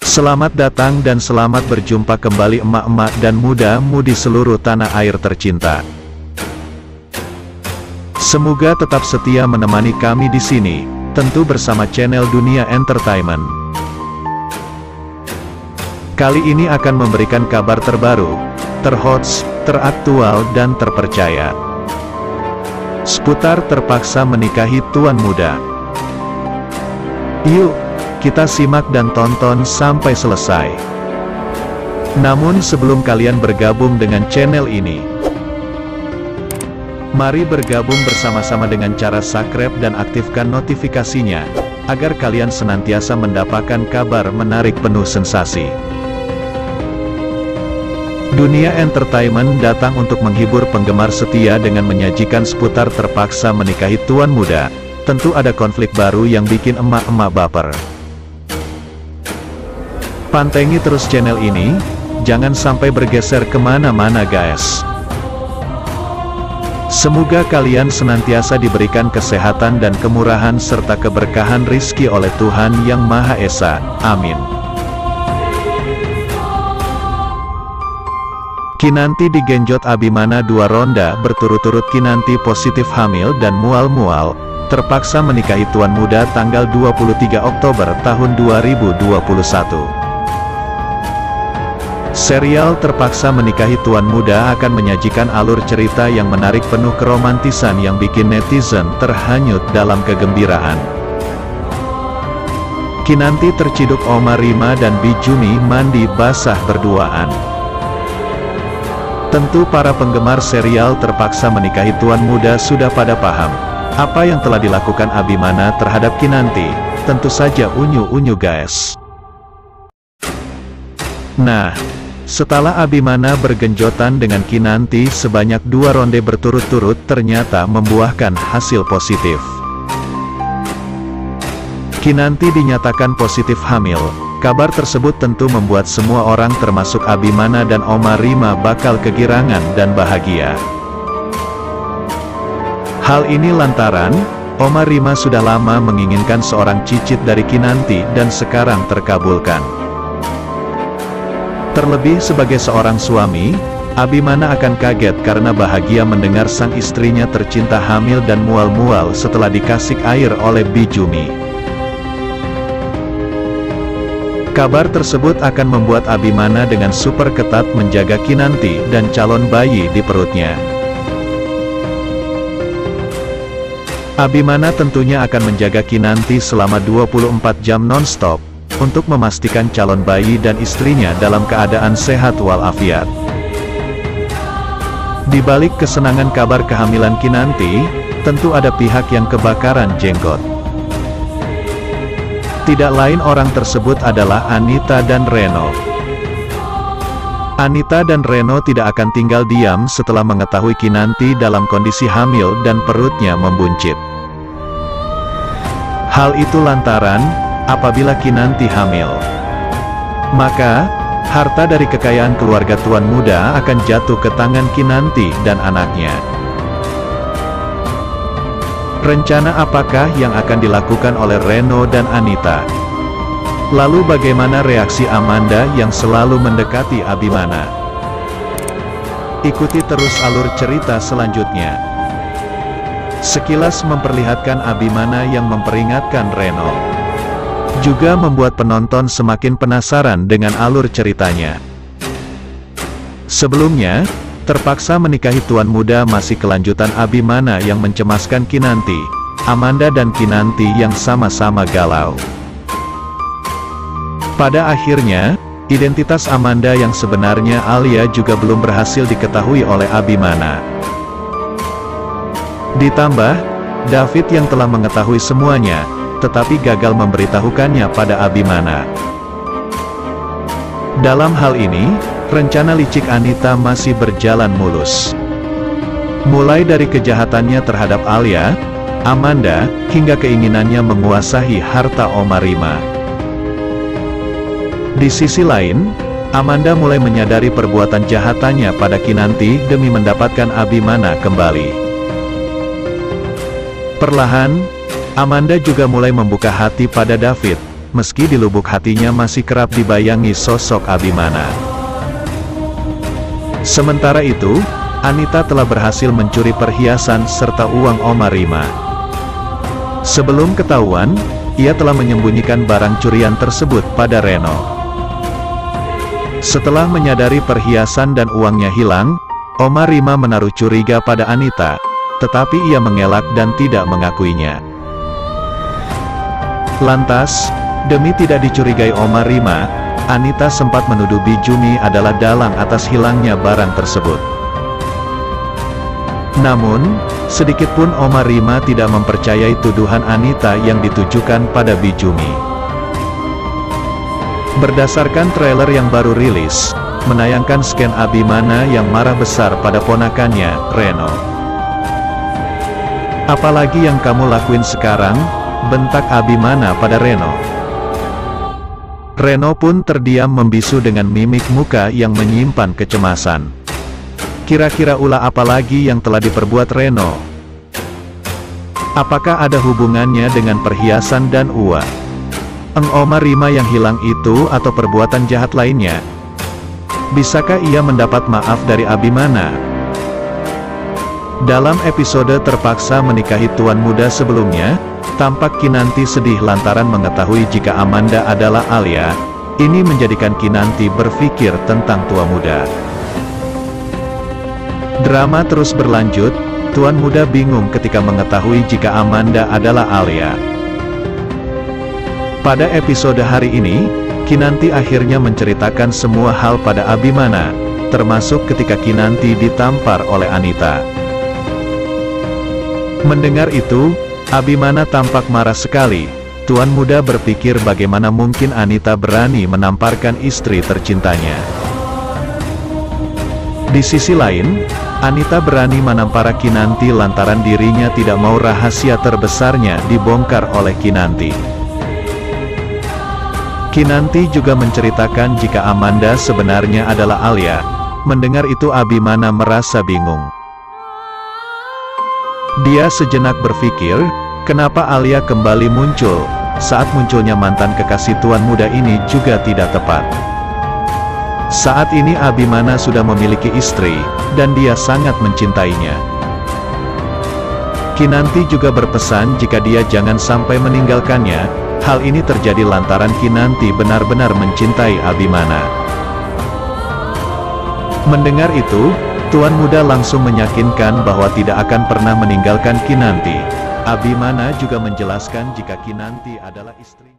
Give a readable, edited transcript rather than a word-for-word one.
Selamat datang dan selamat berjumpa kembali emak-emak dan muda-mudi seluruh tanah air tercinta. Semoga tetap setia menemani kami di sini, tentu bersama channel Dunia Entertainment. Kali ini akan memberikan kabar terbaru, terhot, teraktual dan terpercaya seputar terpaksa menikahi tuan muda. Yuk, kita simak dan tonton sampai selesai. Namun sebelum kalian bergabung dengan channel ini, mari bergabung bersama-sama dengan cara subscribe dan aktifkan notifikasinya, agar kalian senantiasa mendapatkan kabar menarik penuh sensasi. Dunia Entertainment datang untuk menghibur penggemar setia dengan menyajikan seputar terpaksa menikahi tuan muda. Tentu ada konflik baru yang bikin emak-emak baper. Pantengi terus channel ini, jangan sampai bergeser kemana-mana guys. Semoga kalian senantiasa diberikan kesehatan dan kemurahan serta keberkahan rizki oleh Tuhan Yang Maha Esa, amin. Kinanti digenjot Abimana 2 ronda berturut-turut. Kinanti positif hamil dan mual-mual, terpaksa menikahi tuan muda tanggal 23 Oktober tahun 2021. Serial Terpaksa Menikahi Tuan Muda akan menyajikan alur cerita yang menarik penuh keromantisan yang bikin netizen terhanyut dalam kegembiraan. Kinanti terciduk Oma Rima dan Bijumi mandi basah berduaan. Tentu para penggemar serial Terpaksa Menikahi Tuan Muda sudah pada paham apa yang telah dilakukan Abimana terhadap Kinanti. Tentu saja unyu-unyu guys. Nah, setelah Abimana bergenjotan dengan Kinanti sebanyak 2 ronde berturut-turut ternyata membuahkan hasil positif. Kinanti dinyatakan positif hamil. Kabar tersebut tentu membuat semua orang termasuk Abimana dan Oma Rima bakal kegirangan dan bahagia. Hal ini lantaran, Oma Rima sudah lama menginginkan seorang cicit dari Kinanti dan sekarang terkabulkan. Terlebih sebagai seorang suami, Abimana akan kaget karena bahagia mendengar sang istrinya tercinta hamil dan mual-mual setelah dikasih air oleh Bijumi. Kabar tersebut akan membuat Abimana dengan super ketat menjaga Kinanti dan calon bayi di perutnya. Abimana tentunya akan menjaga Kinanti selama 24 jam non-stop, untuk memastikan calon bayi dan istrinya dalam keadaan sehat walafiat. Di balik kesenangan kabar kehamilan Kinanti, tentu ada pihak yang kebakaran jenggot. Tidak lain orang tersebut adalah Anita dan Reno. Anita dan Reno tidak akan tinggal diam setelah mengetahui Kinanti dalam kondisi hamil dan perutnya membuncit. Hal itu lantaran, apabila Kinanti hamil, maka, harta dari kekayaan keluarga tuan muda akan jatuh ke tangan Kinanti dan anaknya. Rencana apakah yang akan dilakukan oleh Reno dan Anita? Lalu bagaimana reaksi Amanda yang selalu mendekati Abimana? Ikuti terus alur cerita selanjutnya. Sekilas memperlihatkan Abimana yang memperingatkan Reno, juga membuat penonton semakin penasaran dengan alur ceritanya. Sebelumnya, Terpaksa Menikahi Tuan Muda masih kelanjutan Abimana yang mencemaskan Kinanti, Amanda dan Kinanti yang sama-sama galau. Pada akhirnya, identitas Amanda yang sebenarnya Alia juga belum berhasil diketahui oleh Abimana. Ditambah, David yang telah mengetahui semuanya, tetapi gagal memberitahukannya pada Abimana. Dalam hal ini, rencana licik Anita masih berjalan mulus. Mulai dari kejahatannya terhadap Alia, Amanda, hingga keinginannya menguasai harta Oma Rima. Di sisi lain, Amanda mulai menyadari perbuatan jahatannya pada Kinanti demi mendapatkan Abimana kembali. Perlahan, Amanda juga mulai membuka hati pada David, meski di lubuk hatinya masih kerap dibayangi sosok Abimana. Sementara itu, Anita telah berhasil mencuri perhiasan serta uang Oma Rima. Sebelum ketahuan, ia telah menyembunyikan barang curian tersebut pada Reno. Setelah menyadari perhiasan dan uangnya hilang, Oma Rima menaruh curiga pada Anita, tetapi ia mengelak dan tidak mengakuinya. Lantas, demi tidak dicurigai Oma Rima, Anita sempat menuduh Bijumi adalah dalang atas hilangnya barang tersebut. Namun, sedikitpun Oma Rima tidak mempercayai tuduhan Anita yang ditujukan pada Bijumi. Berdasarkan trailer yang baru rilis, menayangkan sken Abimana yang marah besar pada ponakannya, Reno. "Apalagi yang kamu lakuin sekarang?" bentak Abimana pada Reno. Reno pun terdiam membisu dengan mimik muka yang menyimpan kecemasan. Kira-kira ulah apa lagi yang telah diperbuat Reno? Apakah ada hubungannya dengan perhiasan dan uang Oma Rima yang hilang itu atau perbuatan jahat lainnya? Bisakah ia mendapat maaf dari Abimana? Dalam episode terpaksa menikahi tuan muda sebelumnya, tampak Kinanti sedih lantaran mengetahui jika Amanda adalah Alia. Ini menjadikan Kinanti berpikir tentang tua muda. Drama terus berlanjut, tuan muda bingung ketika mengetahui jika Amanda adalah Alia. Pada episode hari ini, Kinanti akhirnya menceritakan semua hal pada Abimana, termasuk ketika Kinanti ditampar oleh Anita. Mendengar itu, Abimana tampak marah sekali. Tuan muda berpikir bagaimana mungkin Anita berani menamparkan istri tercintanya. Di sisi lain, Anita berani menampar Kinanti lantaran dirinya tidak mau rahasia terbesarnya dibongkar oleh Kinanti. Kinanti juga menceritakan jika Amanda sebenarnya adalah Alia. Mendengar itu Abimana merasa bingung. Dia sejenak berpikir, kenapa Alia kembali muncul? Saat munculnya mantan kekasih tuan muda ini juga tidak tepat. Saat ini Abimana sudah memiliki istri, dan dia sangat mencintainya. Kinanti juga berpesan jika dia jangan sampai meninggalkannya. Hal ini terjadi lantaran Kinanti benar-benar mencintai Abimana. Mendengar itu, tuan muda langsung meyakinkan bahwa tidak akan pernah meninggalkan Kinanti. Abimana juga menjelaskan jika Kinanti adalah istri.